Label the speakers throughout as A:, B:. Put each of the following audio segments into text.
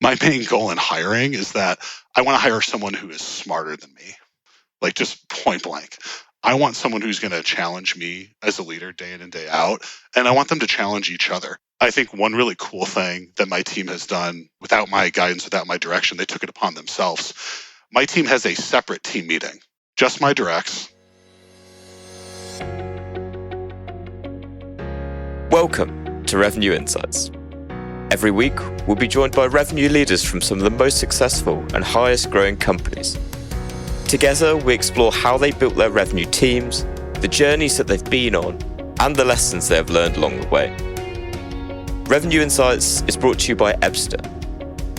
A: my main goal in hiring is that I want to hire someone who is smarter than me, like just point blank. I want someone who's going to challenge me as a leader day in and day out, and I want them to challenge each other. I think one really cool thing that my team has done without my guidance, without my direction, they took it upon themselves. My team has a separate team meeting, just my directs.
B: Welcome to Revenue Insights. Every week, we'll be joined by revenue leaders from some of the most successful and highest growing companies. Together, we explore how they built their revenue teams, the journeys that they've been on, and the lessons they have learned along the way. Revenue Insights is brought to you by Ebster.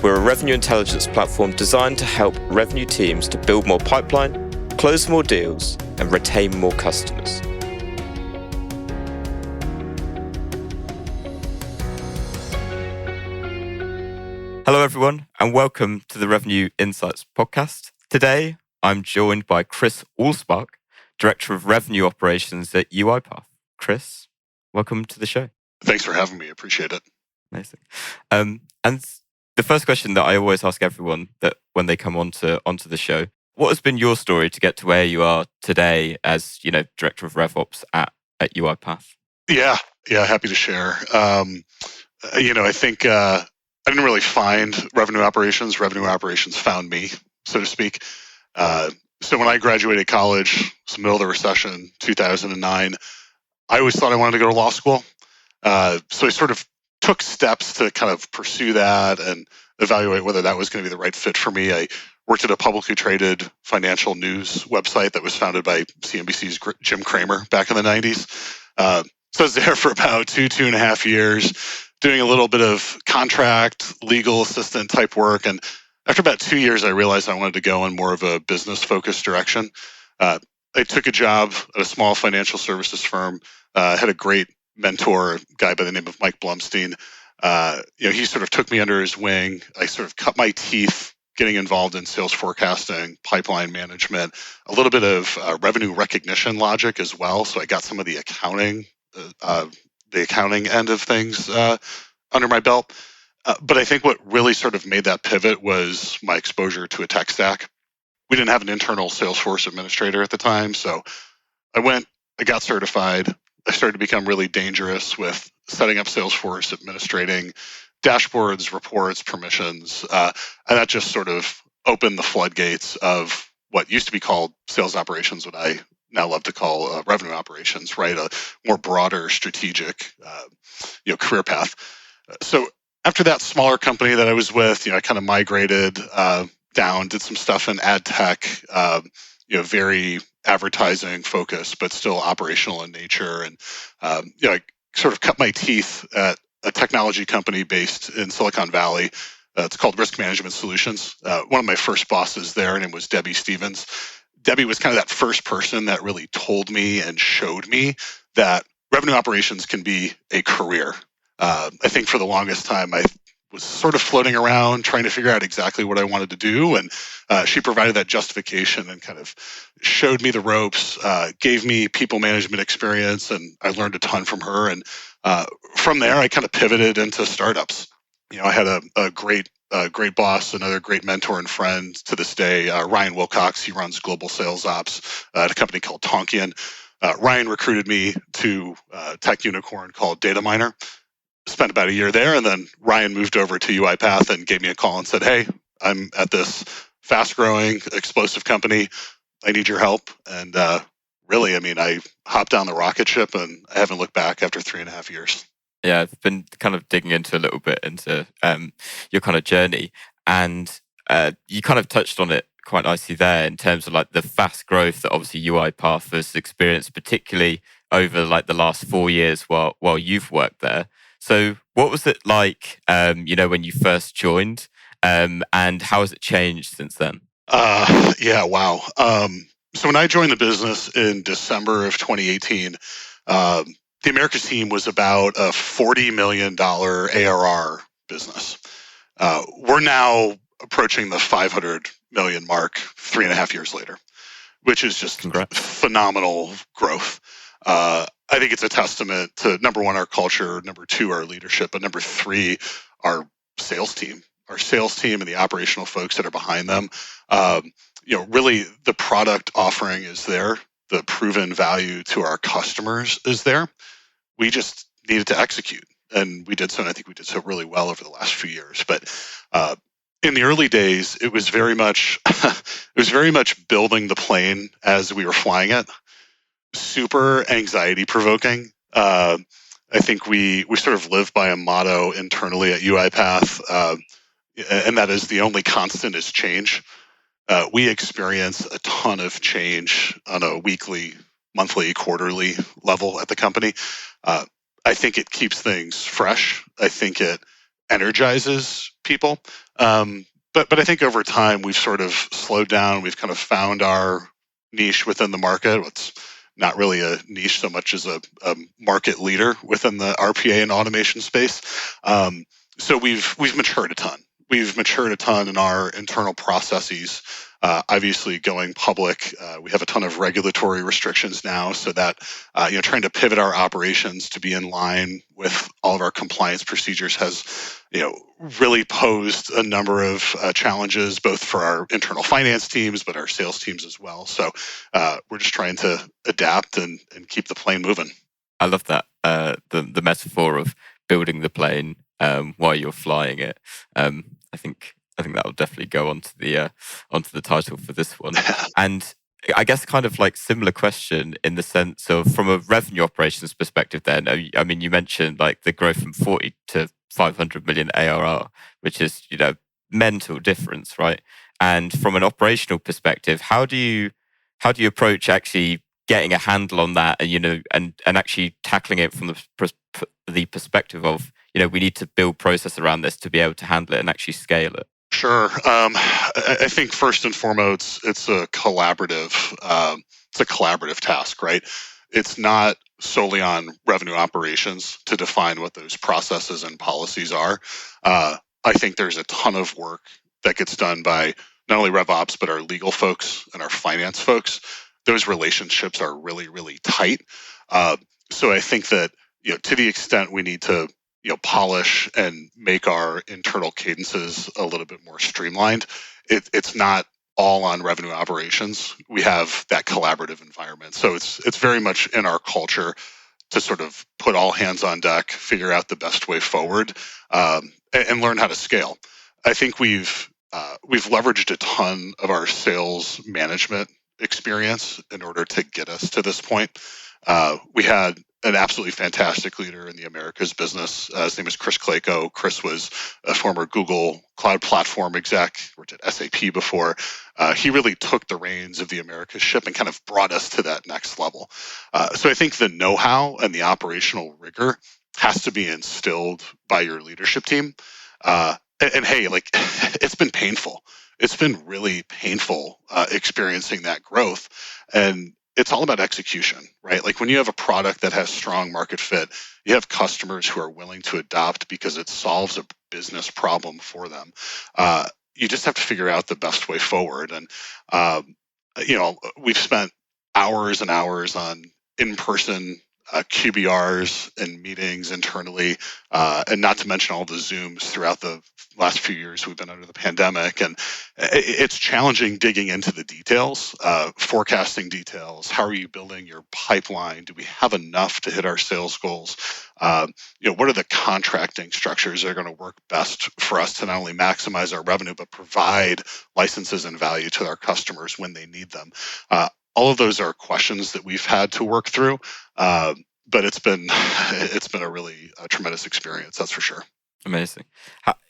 B: We're a revenue intelligence platform designed to help revenue teams to build more pipeline, close more deals, and retain more customers. Hello, everyone, and welcome to the Revenue Insights podcast. Today, I'm joined by Kris Alspach, Director of Revenue Operations at UiPath. Kris, welcome to the show.
A: Thanks for having me. Appreciate it.
B: Amazing. And the first question that I always ask everyone that when they come onto the show, what has been your story to get to where you are today as, Director of RevOps at UiPath?
A: Yeah, happy to share. I think I didn't really find revenue operations. Revenue operations found me, so to speak. So when I graduated college, it was the middle of the recession, 2009, I always thought I wanted to go to law school. So I sort of took steps to kind of pursue that and evaluate whether that was going to be the right fit for me. I worked at a publicly traded financial news website that was founded by CNBC's Jim Cramer back in the 90s. So I was there for about 2.5 years, doing a little bit of contract, legal assistant type work. And after about 2 years, I realized I wanted to go in more of a business-focused direction. I took a job at a small financial services firm, had a great mentor, a guy by the name of Mike Blumstein. He sort of took me under his wing. I sort of cut my teeth getting involved in sales forecasting, pipeline management, a little bit of revenue recognition logic as well. So I got some of the accounting end of things under my belt. But I think what really sort of made that pivot was my exposure to a tech stack. We didn't have an internal Salesforce administrator at the time. So I got certified. I started to become really dangerous with setting up Salesforce, administrating dashboards, reports, permissions. And that just sort of opened the floodgates of what used to be called sales operations, what I now love to call revenue operations, right? A more broader strategic, career path. So after that smaller company that I was with, I kind of migrated down, did some stuff in ad tech, very advertising focused, but still operational in nature. And, I sort of cut my teeth at a technology company based in Silicon Valley. It's called Risk Management Solutions. One of my first bosses there, her name was Debbie Stevens. Debbie was kind of that first person that really told me and showed me that revenue operations can be a career. I think for the longest time, I was sort of floating around trying to figure out exactly what I wanted to do. And she provided that justification and kind of showed me the ropes, gave me people management experience, and I learned a ton from her. And from there, I kind of pivoted into startups. I had a great boss, another great mentor and friend to this day, Ryan Wilcox. He runs global sales ops at a company called Tonkian. Ryan recruited me to a tech unicorn called Dataminer. Spent about a year there, and then Ryan moved over to UiPath and gave me a call and said, "Hey, I'm at this fast-growing, explosive company. I need your help." And really, I hopped on the rocket ship, and I haven't looked back after 3.5 years.
B: Yeah, I've been kind of digging into a little bit into your kind of journey, and you kind of touched on it quite nicely there in terms of like the fast growth that obviously UiPath has experienced, particularly over like the last 4 years while you've worked there. So what was it like, when you first joined, and how has it changed since then?
A: Wow. So when I joined the business in December of 2018, the Americas team was about a $40 million ARR business. We're now approaching the 500 million mark 3.5 years later, which is just phenomenal growth. I think it's a testament to, number one, our culture, number two, our leadership, but number three, our sales team. our sales team and the operational folks that are behind them. Really the product offering is there. The proven value to our customers is there. We just needed to execute, and we did so. And I think we did so really well over the last few years. But in the early days, it was very much building the plane as we were flying it. Super anxiety provoking. I think we sort of live by a motto internally at UiPath, and that is the only constant is change. We experience a ton of change on a weekly, monthly, quarterly level at the company. I think it keeps things fresh. I think it energizes people. But I think over time we've sort of slowed down. We've kind of found our niche within the market. It's not really a niche so much as a market leader within the RPA and automation space. So we've matured a ton. We've matured a ton in our internal processes. Obviously, going public, we have a ton of regulatory restrictions now, so that trying to pivot our operations to be in line with all of our compliance procedures has really posed a number of challenges, both for our internal finance teams, but our sales teams as well. So we're just trying to adapt and keep the plane moving.
B: I love that the metaphor of building the plane while you're flying it. I think that will definitely go onto the title for this one. And I guess kind of like similar question in the sense of from a revenue operations perspective then, I mean, you mentioned like the growth from 40 to 500 million ARR, which is, mental difference, right? And from an operational perspective, how do you approach actually getting a handle on that and actually tackling it from the perspective of, we need to build process around this to be able to handle it and actually scale it?
A: Sure. I think first and foremost, it's a collaborative task, right? It's not solely on revenue operations to define what those processes and policies are. I think there's a ton of work that gets done by not only RevOps, but our legal folks and our finance folks. Those relationships are really, really tight. So I think that, to the extent we need to polish and make our internal cadences a little bit more streamlined, it's not all on revenue operations. We have that collaborative environment. So it's very much in our culture to sort of put all hands on deck, figure out the best way forward, and learn how to scale. I think we've leveraged a ton of our sales management experience in order to get us to this point. We had an absolutely fantastic leader in the Americas business. His name is Kris. Kris was a former Google Cloud Platform exec, worked at SAP before. He really took the reins of the Americas ship and kind of brought us to that next level. So I think the know-how and the operational rigor has to be instilled by your leadership team. And hey, like, it's been painful. It's been really painful experiencing that growth. And it's all about execution, right? Like when you have a product that has strong market fit, you have customers who are willing to adopt because it solves a business problem for them. You just have to figure out the best way forward. And, we've spent hours and hours on in-person QBRs and meetings internally, and not to mention all the Zooms throughout the last few years we've been under the pandemic. And it's challenging digging into the details, forecasting details. How are you building your pipeline? Do we have enough to hit our sales goals? What are the contracting structures that are going to work best for us to not only maximize our revenue, but provide licenses and value to our customers when they need them? All of those are questions that we've had to work through, but it's been a really tremendous experience, that's for sure.
B: Amazing.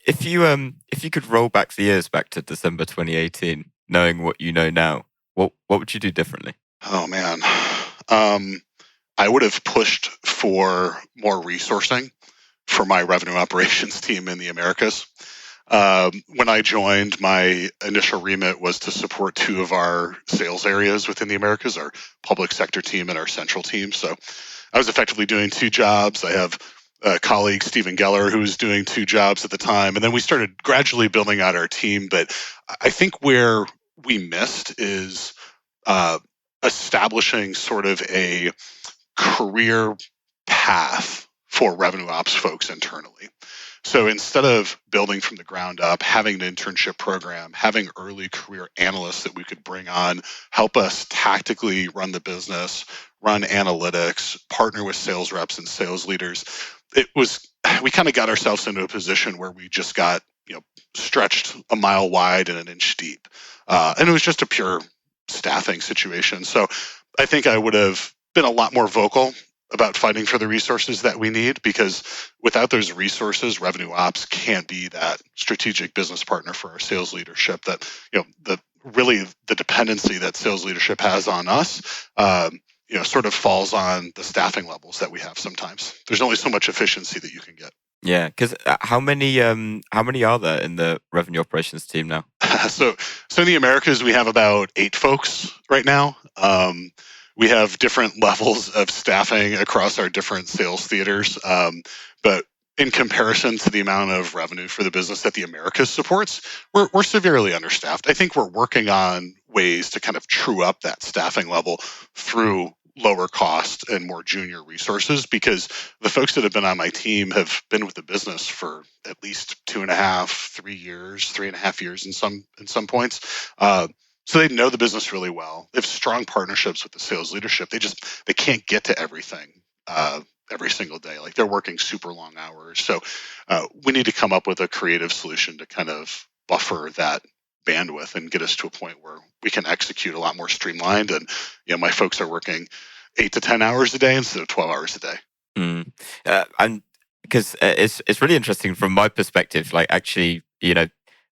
B: If you could roll back the years back to December 2018, knowing what you know now, what would you do differently?
A: Oh man, I would have pushed for more resourcing for my revenue operations team in the Americas. When I joined, my initial remit was to support two of our sales areas within the Americas, our public sector team and our central team. So I was effectively doing two jobs. I have a colleague, Stephen Geller, who was doing two jobs at the time. And then we started gradually building out our team. But I think where we missed is establishing sort of a career path for revenue ops folks internally. So instead of building from the ground up, having an internship program, having early career analysts that we could bring on, help us tactically run the business, run analytics, partner with sales reps and sales leaders, we kind of got ourselves into a position where we just got stretched a mile wide and an inch deep, and it was just a pure staffing situation. So I think I would have been a lot more vocal about fighting for the resources that we need, because without those resources, revenue ops can't be that strategic business partner for our sales leadership. That the dependency that sales leadership has on us, sort of falls on the staffing levels that we have. Sometimes there's only so much efficiency that you can get.
B: Yeah, because how many are there in the revenue operations team now?
A: So in the Americas, we have about 8 folks right now. We have different levels of staffing across our different sales theaters, but in comparison to the amount of revenue for the business that the Americas supports, we're severely understaffed. I think we're working on ways to kind of true up that staffing level through lower cost and more junior resources, because the folks that have been on my team have been with the business for at least 2.5, 3 years, 3.5 years in some points. So they know the business really well. They have strong partnerships with the sales leadership. They can't get to everything every single day. Like, they're working super long hours. So we need to come up with a creative solution to kind of buffer that bandwidth and get us to a point where we can execute a lot more streamlined. And my folks are working 8 to 10 hours a day instead of 12 hours a day.
B: And because it's really interesting from my perspective. Like, actually,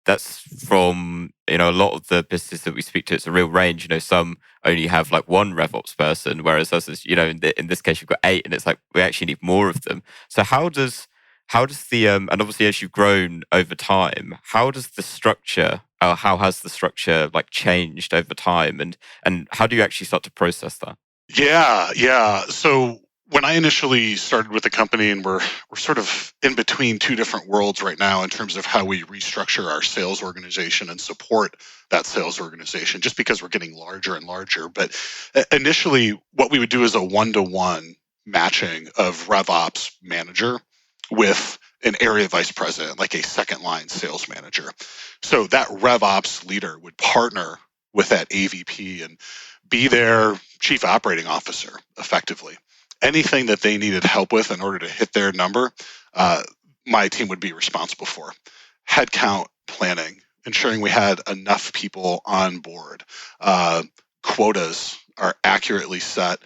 B: that's from a lot of the businesses that we speak to. It's a real range. Some only have like one RevOps person, whereas others, in this case, you've got 8, and it's like we actually need more of them. So how does the and obviously as you've grown over time, how has the structure like changed over time, and how do you actually start to process that?
A: Yeah. So when I initially started with the company, and we're sort of in between 2 different worlds right now in terms of how we restructure our sales organization and support that sales organization, just because we're getting larger and larger. But initially, what we would do is a 1-to-1 matching of RevOps manager with an area vice president, like a second line sales manager. So that RevOps leader would partner with that AVP and be their chief operating officer, effectively. Anything that they needed help with in order to hit their number, my team would be responsible for. Headcount planning, ensuring we had enough people on board. Quotas are accurately set.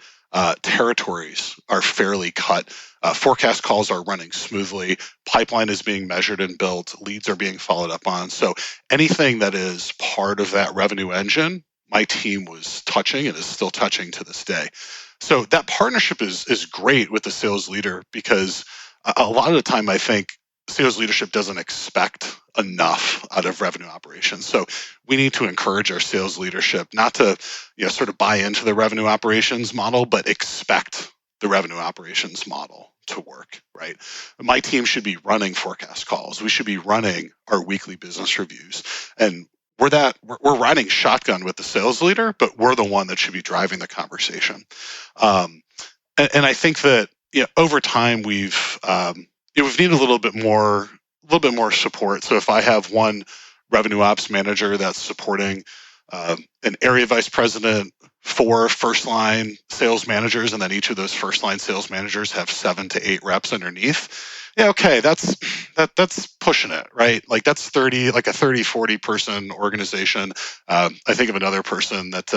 A: Territories are fairly cut. Forecast calls are running smoothly. Pipeline is being measured and built. Leads are being followed up on. So anything that is part of that revenue engine, my team was touching and is still touching to this day. So that partnership is great with the sales leader, because a lot of the time I think sales leadership doesn't expect enough out of revenue operations. So we need to encourage our sales leadership not to sort of buy into the revenue operations model, but expect the revenue operations model to work, right? My team should be running forecast calls. We should be running our weekly business reviews. And we're riding shotgun with the sales leader, but we're the one that should be driving the conversation. And I think that over time we've needed a little bit more support. So if I have one revenue ops manager that's supporting an area vice president, 4 first line sales managers, and then each of those first line sales managers have 7 to 8 reps underneath. Yeah, okay, that's pushing it, right? Like, that's 30, like a 30, 40 person organization. I think of another person that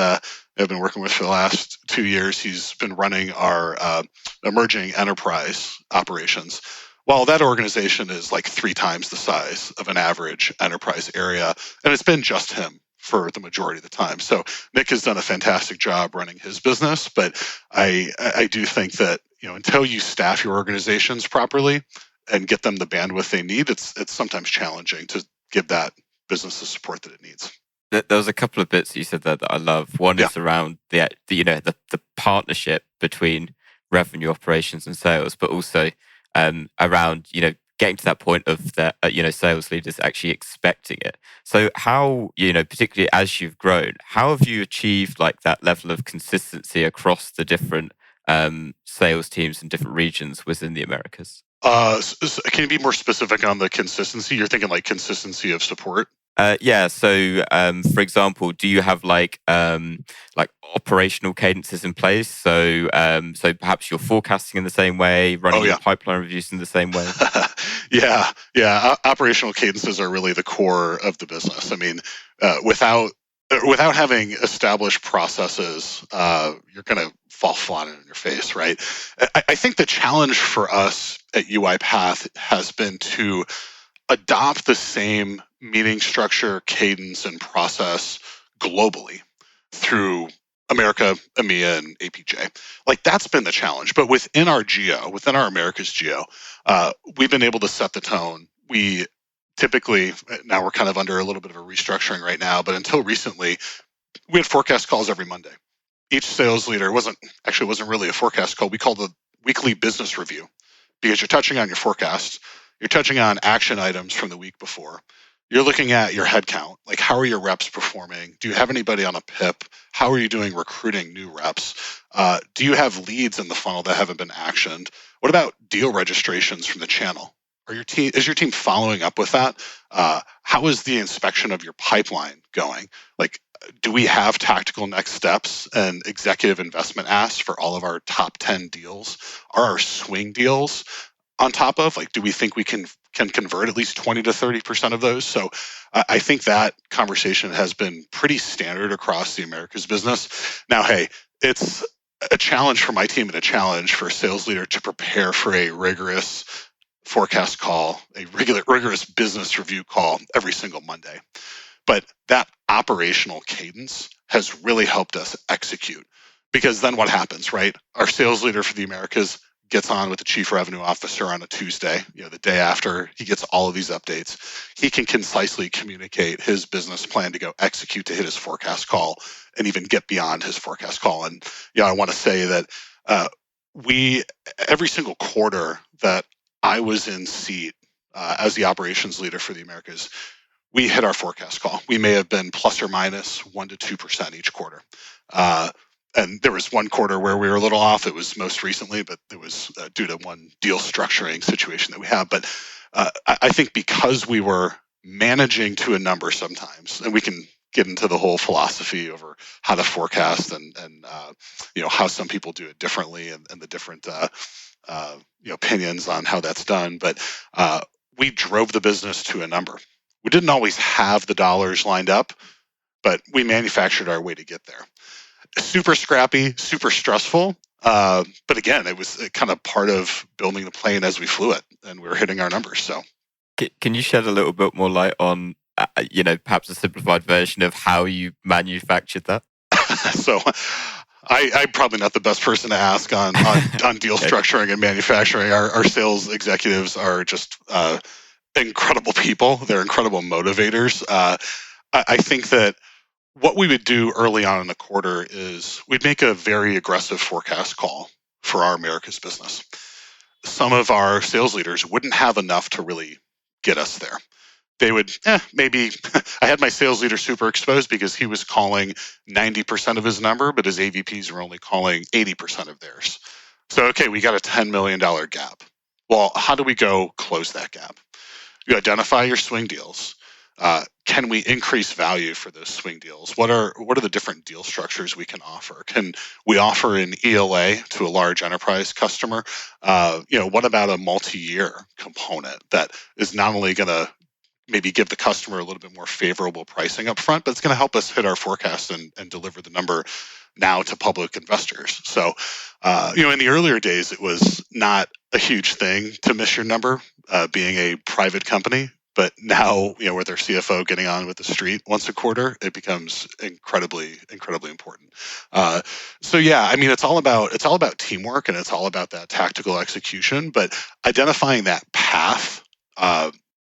A: I've been working with for the last 2 years. He's been running our emerging enterprise operations. Well, that organization is like 3 times the size of an average enterprise area, and it's been just him for the majority of the time. So Nick has done a fantastic job running his business, but I do think that until you staff your organizations properly and get them the bandwidth they need, it's sometimes challenging to give that business the support that it needs.
B: There was a couple of bits you said there that I love. One is around the partnership between revenue operations and sales, but also around getting to that point of the sales leaders actually expecting it. So how, particularly as you've grown, how have you achieved like that level of consistency across the different sales teams in different regions within the Americas?
A: Can you be more specific on the consistency? You're thinking like consistency of support?
B: Yeah. So, for example, do you have like operational cadences in place? So perhaps you're forecasting in the same way, running
A: Oh
B: your
A: yeah.
B: pipeline reviews in the same way.
A: Yeah. Operational cadences are really the core of the business. I mean, without having established processes, you're going to fall flat on your face, right? I think the challenge for us at UiPath has been to adopt the same meeting structure, cadence, and process globally through America, EMEA, and APJ. Like that's been the challenge. But within our Americas geo, we've been able to set the tone. We typically, now we're kind of under a little bit of a restructuring right now, but until recently, we had forecast calls every Monday. Each sales leader wasn't really a forecast call. We called the weekly business review because you're touching on your forecast. You're touching on action items from the week before. You're looking at your headcount. Like, how are your reps performing? Do you have anybody on a PIP? How are you doing recruiting new reps? Do you have leads in the funnel that haven't been actioned? What about deal registrations from the channel? Is your team following up with that? How is the inspection of your pipeline going? Like, do we have tactical next steps and executive investment asks for all of our top 10 deals? Are our swing deals on top of, like, do we think we can convert at least 20 to 30% of those? So I think that conversation has been pretty standard across the Americas business. Now, hey, it's a challenge for my team and a challenge for a sales leader to prepare for a rigorous forecast call, a rigorous business review call every single Monday. But that operational cadence has really helped us execute, because then what happens, right? Our sales leader for the Americas gets on with the chief revenue officer on a Tuesday, the day after he gets all of these updates. He can concisely communicate his business plan to go execute to hit his forecast call and even get beyond his forecast call. And I want to say that every single quarter that I was in seat as the operations leader for the Americas, we hit our forecast call. We may have been plus or minus 1% to 2% each quarter. And there was one quarter where we were a little off. It was most recently, but it was due to one deal structuring situation that we have. But I think because we were managing to a number sometimes, and we can get into the whole philosophy over how to forecast and how some people do it differently and the different opinions on how that's done. But we drove the business to a number. We didn't always have the dollars lined up, but we manufactured our way to get there. Super scrappy, super stressful. But again, it was kind of part of building the plane as we flew it, and we were hitting our numbers. So,
B: can you shed a little bit more light on, perhaps a simplified version of how you manufactured that?
A: So, I'm probably not the best person to ask on deal structuring and manufacturing. Our sales executives are just incredible people. They're incredible motivators. I think that what we would do early on in the quarter is we'd make a very aggressive forecast call for our Americas business. Some of our sales leaders wouldn't have enough to really get us there. They would, maybe, I had my sales leader super exposed because he was calling 90% of his number, but his AVPs were only calling 80% of theirs. So, okay, we got a $10 million gap. Well, how do we go close that gap? You identify your swing deals. Can we increase value for those swing deals? What are the different deal structures we can offer? Can we offer an ELA to a large enterprise customer? What about a multi-year component that is not only going to maybe give the customer a little bit more favorable pricing up front, but it's going to help us hit our forecast and deliver the number now to public investors. So, in the earlier days, it was not a huge thing to miss your number, being a private company. But now, with our CFO getting on with the street once a quarter, it becomes incredibly, incredibly important. It's all about teamwork, and it's all about that tactical execution. But identifying that path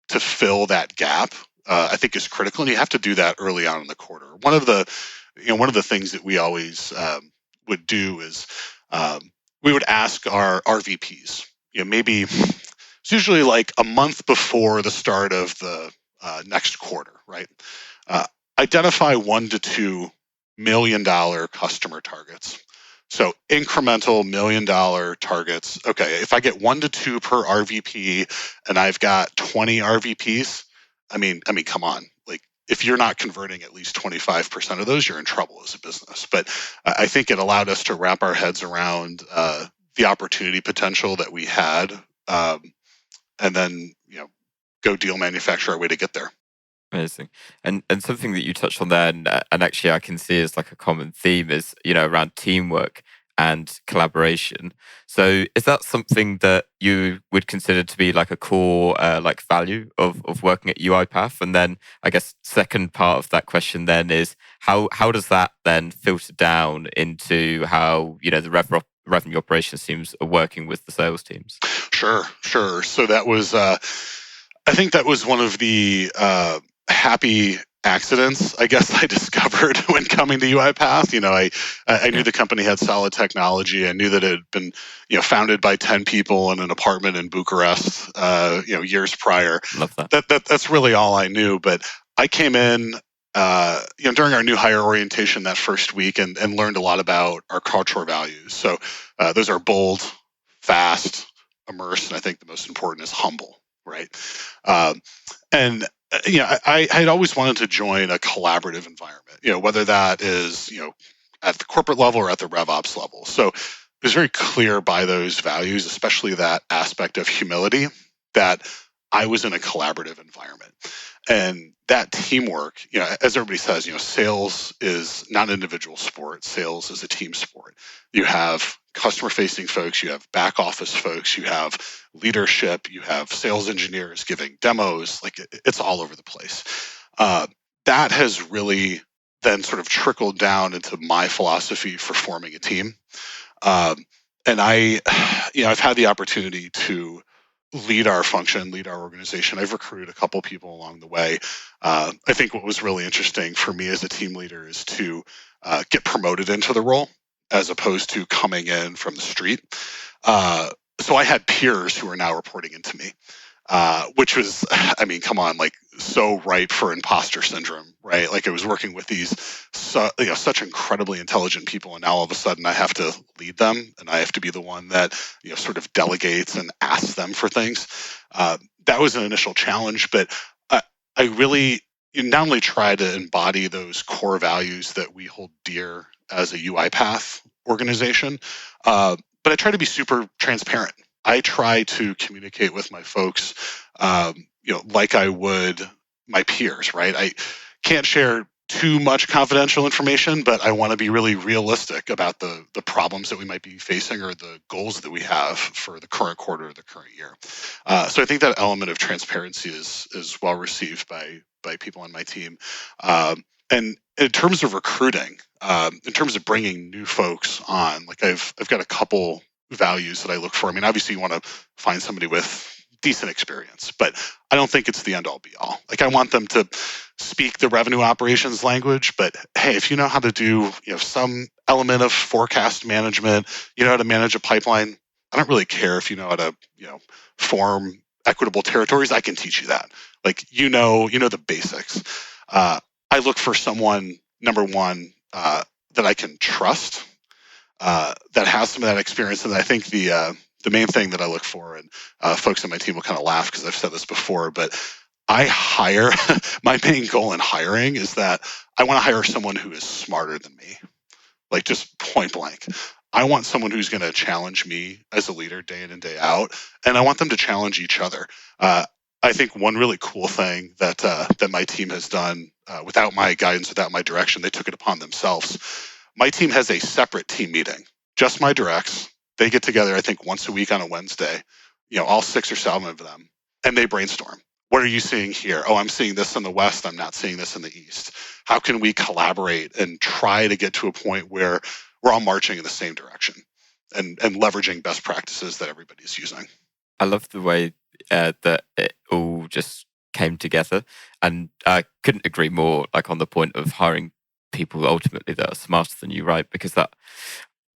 A: to fill that gap, I think, is critical, and you have to do that early on in the quarter. One of the things that we always would do is we would ask our VPs, maybe. It's usually like a month before the start of the next quarter, right? Identify $1 to $2 million customer targets So incremental $1 million targets. Okay, if I get 1 to 2 per RVP and I've got 20 RVPs, I mean, come on. Like, if you're not converting at least 25% of those, you're in trouble as a business. But I think it allowed us to wrap our heads around the opportunity potential that we had, and then go deal manufacture our way to get there.
B: Amazing. And something that you touched on there, and actually I can see as like a common theme is, around teamwork and collaboration. So is that something that you would consider to be like a core like value of working at UiPath? And then I guess second part of that question then is how does that then filter down into how, the revenue operations teams are working with the sales teams?
A: Sure. So that was, I think that was one of the happy accidents, I guess, I discovered when coming to UiPath. I knew the company had solid technology. I knew that it had been, founded by 10 people in an apartment in Bucharest, years prior.
B: Love that.
A: That's really all I knew. But I came in, during our new hire orientation that first week and learned a lot about our cultural values. So those are bold, fast, immersed, and I think the most important is humble, right? I had always wanted to join a collaborative environment, whether that is, at the corporate level or at the RevOps level. So it was very clear by those values, especially that aspect of humility, that I was in a collaborative environment. And that teamwork, as everybody says, sales is not an individual sport. Sales is a team sport. You have customer-facing folks, you have back office folks, you have leadership, you have sales engineers giving demos. Like, it's all over the place. That has really then sort of trickled down into my philosophy for forming a team. And I've had the opportunity to lead our function, lead our organization. I've recruited a couple people along the way. I think what was really interesting for me as a team leader is to get promoted into the role as opposed to coming in from the street. So I had peers who are now reporting into me, which was, come on, like, so ripe for imposter syndrome, right? Like, I was working with these such incredibly intelligent people, and now all of a sudden I have to lead them, and I have to be the one that sort of delegates and asks them for things. That was an initial challenge, but I really not only try to embody those core values that we hold dear as a UiPath organization, but I try to be super transparent. I try to communicate with my folks, like I would my peers, right? I can't share too much confidential information, but I want to be really realistic about the problems that we might be facing or the goals that we have for the current quarter or the current year. So I think that element of transparency is well received by people on my team. And in terms of recruiting, in terms of bringing new folks on, like I've got a couple values that I look for. Obviously you want to find somebody with decent experience, but I don't think it's the end all be all. Like, I want them to speak the revenue operations language, but hey, if you know how to do, some element of forecast management, you know how to manage a pipeline, I don't really care if you know how to, form equitable territories. I can teach you that. Like, the basics. I look for someone, number one, that I can trust, that has some of that experience. And I think the main thing that I look for, and folks on my team will kind of laugh because I've said this before, but I hire, my main goal in hiring is that I want to hire someone who is smarter than me, like, just point blank. I want someone who's going to challenge me as a leader day in and day out, and I want them to challenge each other. I think one really cool thing that my team has done, without my guidance, without my direction, they took it upon themselves. My team has a separate team meeting, just my directs. They get together, I think, once a week on a Wednesday, all 6 or 7 of them, and they brainstorm. What are you seeing here? Oh, I'm seeing this in the West. I'm not seeing this in the East. How can we collaborate and try to get to a point where we're all marching in the same direction and leveraging best practices that everybody's using?
B: I love the way that it all just came together, and I couldn't agree more, like, on the point of hiring people ultimately that are smarter than you, right? Because that,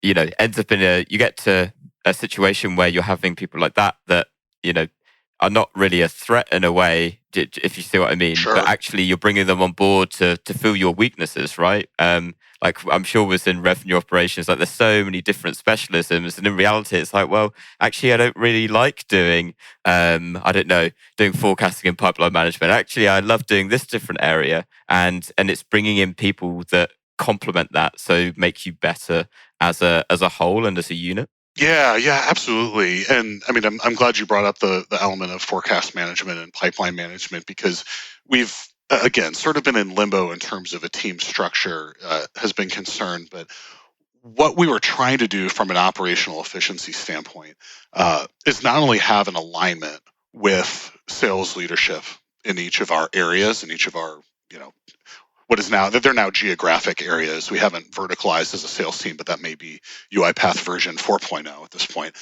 B: ends up you get to a situation where you're having people like that, are not really a threat in a way, if you see what I mean.
A: Sure.
B: But actually, you're bringing them on board to fill your weaknesses, right? Like I'm sure within revenue operations, like there's so many different specialisms, and in reality, it's like, well, actually, I don't really like doing, I don't know, doing forecasting and pipeline management. Actually, I love doing this different area, and it's bringing in people that complement that, so make you better as a whole and as a unit.
A: Yeah, absolutely. And I mean, I'm glad you brought up the element of forecast management and pipeline management, because we've again sort of been in limbo in terms of a team structure, has been concerned. But what we were trying to do from an operational efficiency standpoint is not only have an alignment with sales leadership in each of our areas, in each of our, what is now that they're now geographic areas. We haven't verticalized as a sales team, but that may be UiPath version 4.0 at this point.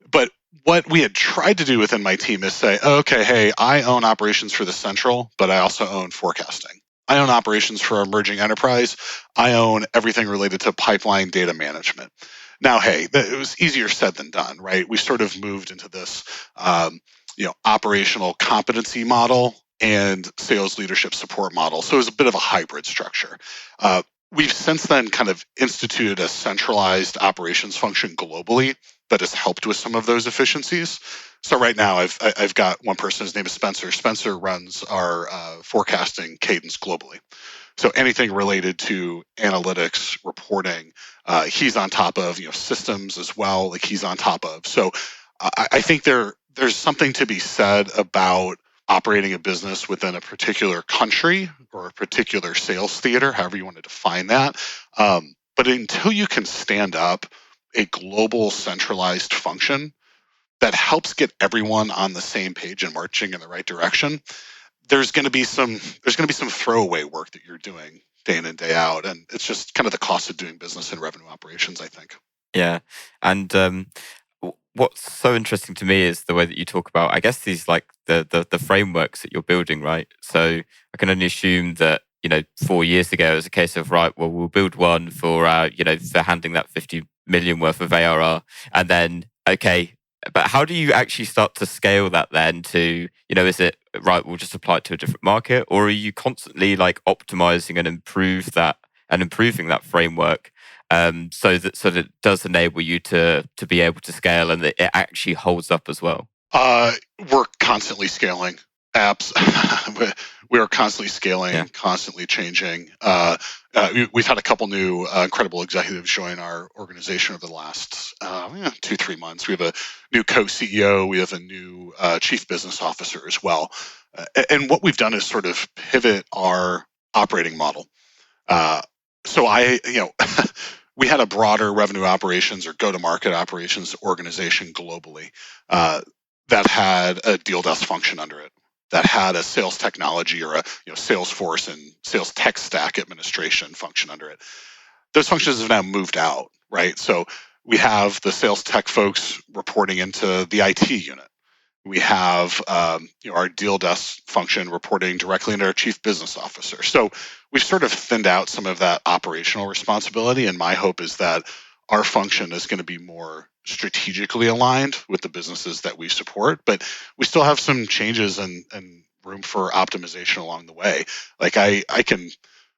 A: But what we had tried to do within my team is say, okay, hey, I own operations for the central, but I also own forecasting. I own operations for emerging enterprise. I own everything related to pipeline data management. Now, hey, it was easier said than done, right? We sort of moved into this, operational competency model and sales leadership support model. So it was a bit of a hybrid structure. We've since then kind of instituted a centralized operations function globally that has helped with some of those efficiencies. So right now I've got one person, his name is Spencer. Spencer runs our forecasting cadence globally. So anything related to analytics, reporting, he's on top of, systems as well, like he's on top of. So I think there's something to be said about operating a business within a particular country or a particular sales theater, however you want to define that. But until you can stand up a global centralized function that helps get everyone on the same page and marching in the right direction, there's going to be some throwaway work that you're doing day in and day out, and it's just kind of the cost of doing business in revenue operations, I think.
B: Yeah, and what's so interesting to me is the way that you talk about, I guess, these like the frameworks that you're building, right? So I can only assume that 4 years ago it was a case of, right, well, we'll build one for for handling that 50 million worth of ARR, and then okay. But how do you actually start to scale that then to, is it right, we'll just apply it to a different market, or are you constantly like optimizing and improving that framework so that it does enable you to be able to scale and that it actually holds up as well?
A: We're constantly scaling apps. We are constantly scaling,
B: Yeah.
A: constantly changing. We've had a couple new incredible executives join our organization over the last 2-3 months. We have a new co-CEO. We have a new chief business officer as well. And what we've done is sort of pivot our operating model. So we had a broader revenue operations or go-to-market operations organization globally that had a deal desk function under it, that had a sales technology or a Salesforce and sales tech stack administration function under it. Those functions have now moved out, right? So we have the sales tech folks reporting into the IT unit. We have our deal desk function reporting directly into our chief business officer. So we've sort of thinned out some of that operational responsibility, and my hope is that our function is going to be more strategically aligned with the businesses that we support, but we still have some changes and room for optimization along the way. Like I can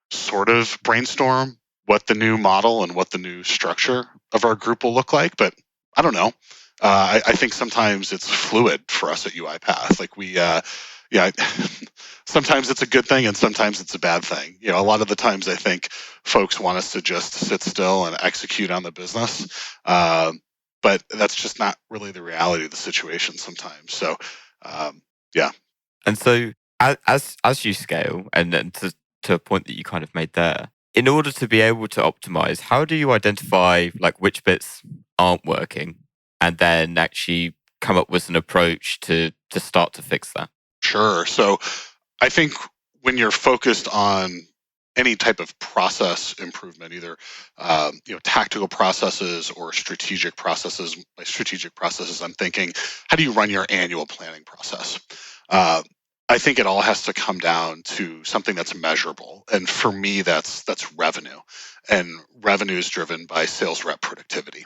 A: sort of brainstorm what the new model and what the new structure of our group will look like, but I don't know. I think sometimes it's fluid for us at UiPath. Like sometimes it's a good thing and sometimes it's a bad thing. A lot of the times I think folks want us to just sit still and execute on the business. But that's just not really the reality of the situation sometimes. So, yeah.
B: And so as you scale, and then to a point that you kind of made there, in order to be able to optimize, how do you identify like which bits aren't working and then actually come up with an approach to start to fix that?
A: Sure. So I think when you're focused on any type of process improvement, either tactical processes or strategic processes. By strategic processes, I'm thinking, how do you run your annual planning process? I think it all has to come down to something that's measurable, and for me, that's revenue, and revenue is driven by sales rep productivity.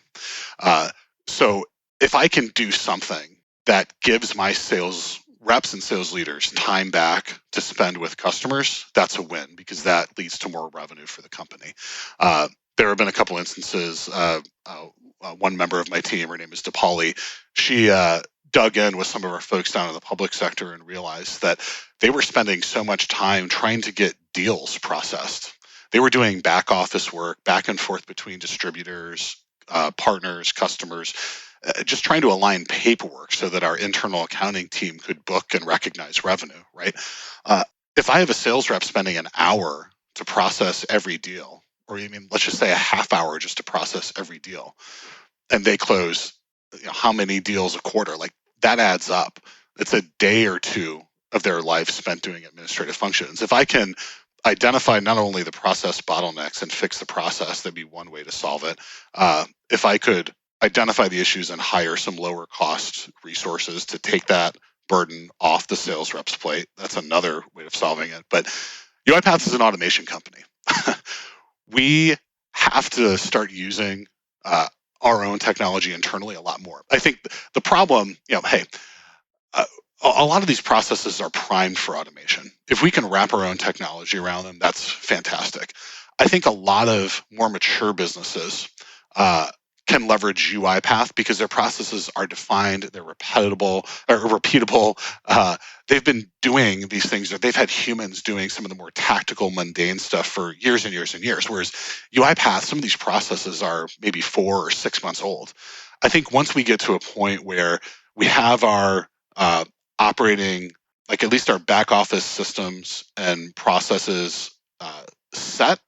A: So if I can do something that gives my sales reps and sales leaders time back to spend with customers, that's a win because that leads to more revenue for the company. There have been a couple instances. One member of my team, her name is DePauli, she dug in with some of our folks down in the public sector and realized that they were spending so much time trying to get deals processed. They were doing back office work, back and forth between distributors, partners, customers, just trying to align paperwork so that our internal accounting team could book and recognize revenue, right? If I have a sales rep spending an hour to process every deal, or let's just say a half hour just to process every deal, and they close how many deals a quarter, like that adds up. It's a day or two of their life spent doing administrative functions. If I can identify not only the process bottlenecks and fix the process, that'd be one way to solve it. If I could identify the issues and hire some lower cost resources to take that burden off the sales rep's plate, that's another way of solving it. But UiPath is an automation company. We have to start using our own technology internally a lot more. I think the problem, a lot of these processes are primed for automation. If we can wrap our own technology around them, that's fantastic. I think a lot of more mature businesses can leverage UiPath because their processes are defined, they're repeatable. They've been doing these things, or they've had humans doing some of the more tactical, mundane stuff for years and years and years. Whereas UiPath, some of these processes are maybe 4 or 6 months old. I think once we get to a point where we have our operating, like at least our back office systems and processes set,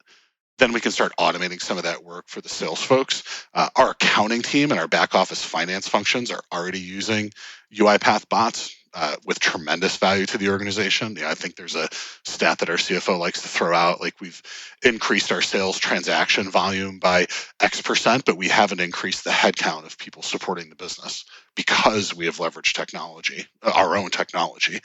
A: then we can start automating some of that work for the sales folks. Our accounting team and our back office finance functions are already using UiPath bots with tremendous value to the organization. I think there's a stat that our CFO likes to throw out, like we've increased our sales transaction volume by X%, but we haven't increased the headcount of people supporting the business because we have leveraged technology, our own technology.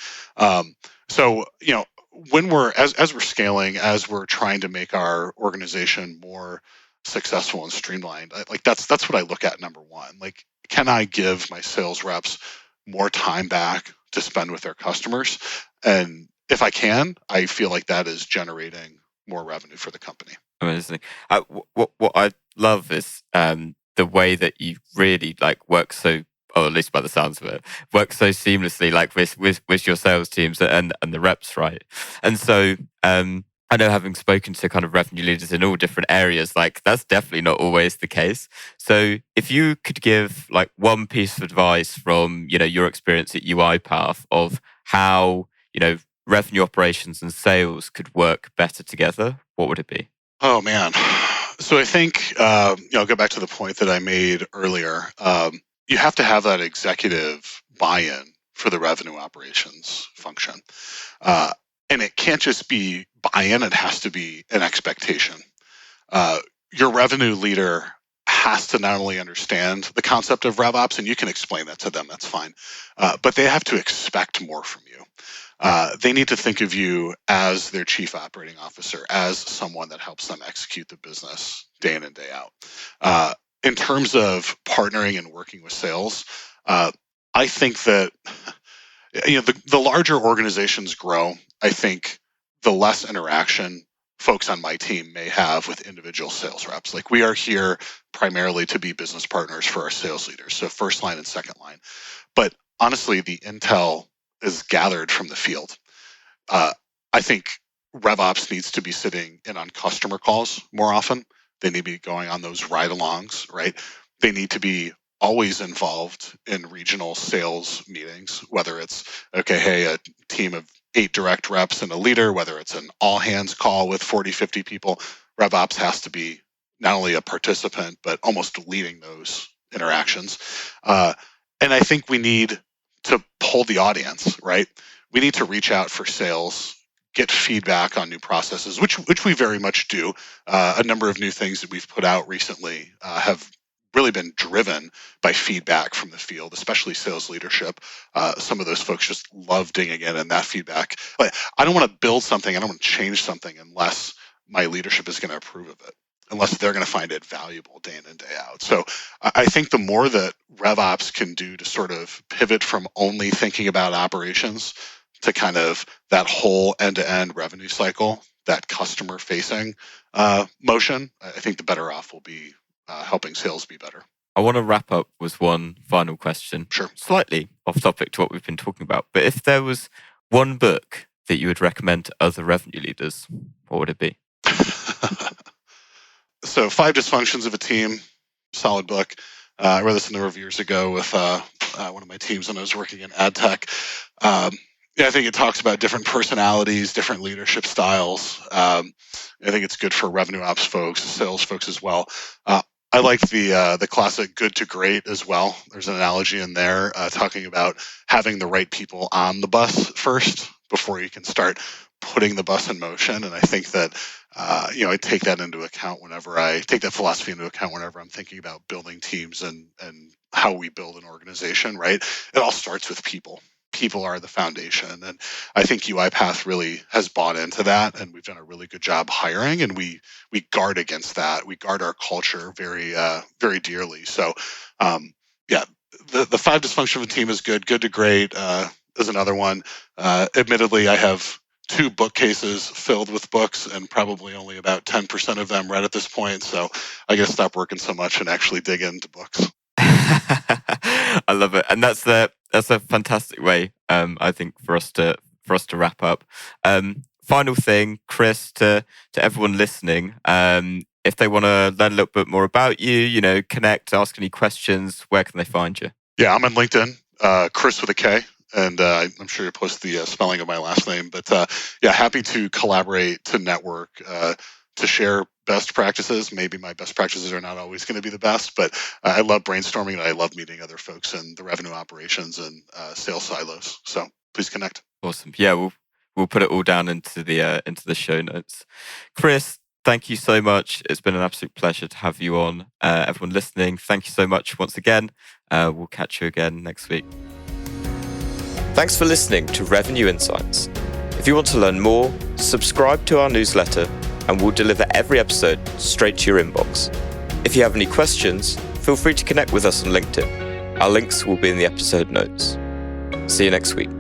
A: When we're as we're scaling, as we're trying to make our organization more successful and streamlined, that's what I look at number one. Like, can I give my sales reps more time back to spend with their customers? And if I can, I feel like that is generating more revenue for the company.
B: Amazing. What I love is the way that you really work so, or at least by the sounds of it, work so seamlessly, with your sales teams and the reps, right? And so I know, having spoken to kind of revenue leaders in all different areas, that's definitely not always the case. So if you could give one piece of advice from your experience at UiPath of how revenue operations and sales could work better together, what would it be?
A: Oh man, so I think I'll go back to the point that I made earlier. You have to have that executive buy-in for the revenue operations function. And it can't just be buy-in, it has to be an expectation. Your revenue leader has to not only understand the concept of RevOps, and you can explain that to them, that's fine, but they have to expect more from you. They need to think of you as their chief operating officer, as someone that helps them execute the business day in and day out. In terms of partnering and working with sales, I think that the larger organizations grow, I think the less interaction folks on my team may have with individual sales reps. Like, we are here primarily to be business partners for our sales leaders, so first line and second line. But honestly, the intel is gathered from the field. I think RevOps needs to be sitting in on customer calls more often. They need to be going on those ride-alongs, right? They need to be always involved in regional sales meetings, whether it's, a team of 8 direct reps and a leader, whether it's an all-hands call with 40, 50 people. RevOps has to be not only a participant, but almost leading those interactions. And I think we need to pull the audience, right? We need to reach out for sales, get feedback on new processes, which we very much do. A number of new things that we've put out recently have really been driven by feedback from the field, especially sales leadership. Some of those folks just love digging in, and that feedback. I don't want to build something, I don't want to change something unless my leadership is going to approve of it. unless they're going to find it valuable day in and day out. So I think the more that RevOps can do to sort of pivot from only thinking about operations to kind of that whole end-to-end revenue cycle, that customer-facing motion, I think the better off we'll be helping sales be better.
B: I want to wrap up with one final question.
A: Sure.
B: Slightly off topic to what we've been talking about, but if there was one book that you would recommend to other revenue leaders, what would it be?
A: So 5 Dysfunctions of a Team, solid book. I read this a number of years ago with one of my teams when I was working in ad tech. I think it talks about different personalities, different leadership styles. I think it's good for revenue ops folks, sales folks as well. I like the classic good to great as well. There's an analogy in there talking about having the right people on the bus first before you can start putting the bus in motion. And I think that I take that into account whenever I take that philosophy into account whenever I'm thinking about building teams and how we build an organization. Right? It all starts with people. People are the foundation, and I think UiPath really has bought into that, and we've done a really good job hiring, and we guard against that. We guard our culture very very dearly. So the 5 Dysfunctions of a Team is good. Good to great is another one. Admittedly, I have 2 bookcases filled with books, and probably only about 10% of them read at this point. So I got to stop working so much and actually dig into books.
B: I love it, and that's a fantastic way, I think, for us to wrap up. Final thing, Kris, to everyone listening, if they want to learn a little bit more about you, connect, ask any questions, where can they find you?
A: Yeah, I'm on LinkedIn, Kris with a K. And I'm sure you'll post the spelling of my last name. But happy to collaborate, to network, to share best practices. Maybe my best practices are not always going to be the best, but I love brainstorming and I love meeting other folks in the revenue operations and sales silos. So please connect.
B: Awesome. Yeah, we'll put it all down into the show notes. Kris, thank you so much. It's been an absolute pleasure to have you on. Everyone listening, thank you so much once again. We'll catch you again next week. Thanks for listening to Revenue Insights. If you want to learn more, subscribe to our newsletter and we'll deliver every episode straight to your inbox. If you have any questions, feel free to connect with us on LinkedIn. Our links will be in the episode notes. See you next week.